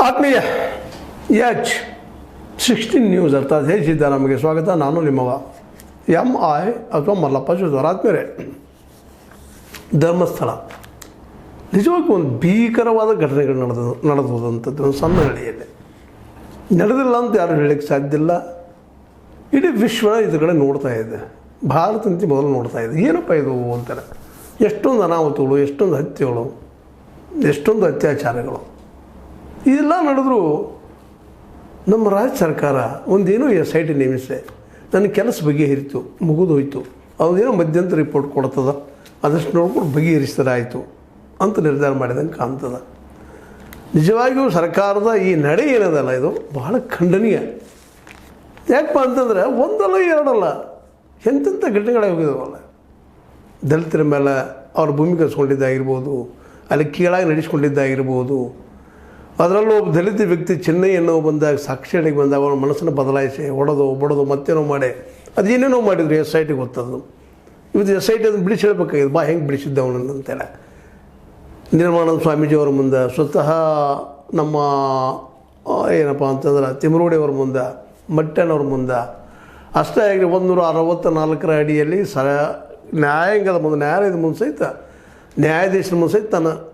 ಆತ್ಮೀಯ H16 news ಅರ್ಥಾತ್ ಹೇಸಿದ್ದ ನಮಗೆ ಸ್ವಾಗತ. ನಾನು ನಿಮ್ಮವ MI ಅಥವಾ ಮಲ್ಲಪ್ಪ ಶಿವಧರ. ಆತ್ಮೀಯರೇ, ಧರ್ಮಸ್ಥಳ ನಿಜವಾಗಿ ಒಂದು ಭೀಕರವಾದ ಘಟನೆಗಳು ನಡೆದದಂಥದ್ದು ಒಂದು ಸಣ್ಣ ಹಳ್ಳಿಯಲ್ಲಿ ನಡೆದಿಲ್ಲ ಅಂತ ಯಾರು ಹೇಳಕ್ಕೆ ಸಾಧ್ಯ ಇಲ್ಲ. ಇಡೀ ವಿಶ್ವ ಇದ್ರ ಕಡೆ ನೋಡ್ತಾ ಇದೆ. ಭಾರತಂತೆ ಮೊದಲು ನೋಡ್ತಾ ಇದೆ. ಏನಪ್ಪ ಇದು ಅಂತಾರೆ. ಎಷ್ಟೊಂದು ಅನಾಹುತಗಳು, ಎಷ್ಟೊಂದು ಹತ್ಯೆಗಳು, ಎಷ್ಟೊಂದು ಅತ್ಯಾಚಾರಗಳು ಇದೆಲ್ಲ ನಡೆದರೂ ನಮ್ಮ ರಾಜ್ಯ ಸರ್ಕಾರ ಒಂದೇನೋ SIT ನೇಮಿಸಿ ನನ್ನ ಕೆಲಸ ಬಗೆಹರಿತು, ಮುಗಿದು ಹೋಯಿತು, ಅದೇನೋ ಮಧ್ಯಂತರ ರಿಪೋರ್ಟ್ ಕೊಡ್ತದ, ಅದಷ್ಟು ನೋಡ್ಕೊಂಡು ಬಗೆಹರಿಸ್ತಾರೆ ಆಯಿತು ಅಂತ ನಿರ್ಧಾರ ಮಾಡಿದಂಗೆ ಕಾಣ್ತದೆ. ನಿಜವಾಗಿಯೂ ಸರ್ಕಾರದ ಈ ನಡೆ ಏನದಲ್ಲ, ಇದು ಬಹಳ ಖಂಡನೀಯ. ಯಾಕಪ್ಪ ಅಂತಂದರೆ ಒಂದಲ್ಲ ಎರಡಲ್ಲ ಎಂತೆಂಥ ಘಟನೆಗಳೇ ಹೋಗಿದಾವಲ್ಲ. ದಲಿತರ ಮೇಲೆ ಅವ್ರ ಭೂಮಿ ಕಸ್ಕೊಂಡಿದ್ದಾಗಿರ್ಬೋದು, ಅಲ್ಲಿ ಕೀಳಾಗಿ ನಡೆಸ್ಕೊಂಡಿದ್ದಾಗಿರ್ಬೋದು. ಅದರಲ್ಲೂ ಒಬ್ಬ ದಲಿತ ವ್ಯಕ್ತಿ ಚೆನ್ನೈ ಅನ್ನೋ ಬಂದಾಗ ಸಾಕ್ಷಿಗಳಿಗೆ ಬಂದಾಗ ಅವನ ಮನಸ್ಸನ್ನು ಬದಲಾಯಿಸಿ ಹೊಡೆದು ಮತ್ತೇನೋ ಮಾಡಿ ಅದೇನೇನೋ ಮಾಡಿದ್ರು. SIT ಗೊತ್ತದು. ಇವತ್ತು SIT ಅದನ್ನು ಬಿಡಿಸಿ ಹೇಳ್ಬೇಕಾಗಿದೆ, ಬಾ ಹೆಂಗೆ ಬಿಡಿಸಿದ್ದ ಅವನನ್ನು ಅಂತೇಳಿ. ನಿರ್ಮಾನಂದ ಸ್ವಾಮೀಜಿಯವರ ಮುಂದೆ, ಸ್ವತಃ ನಮ್ಮ ಏನಪ್ಪ ಅಂತಂದ್ರೆ ತಿಮರೋಡಿಯವ್ರ ಮುಂದೆ, ಮಟ್ಟಣ್ಣವ್ರ ಮುಂದೆ, ಅಷ್ಟೇ ಆಗಿ 164 ಅಡಿಯಲ್ಲಿ ನ್ಯಾಯಾಂಗದ ಮುಂದೆ, ನ್ಯಾಯಾಲಯದ ಮುಂದೆ ಸಹಿತ, ನ್ಯಾಯಾಧೀಶರ ಮುಂದೆ ಸಹಿತ ತನ್ನ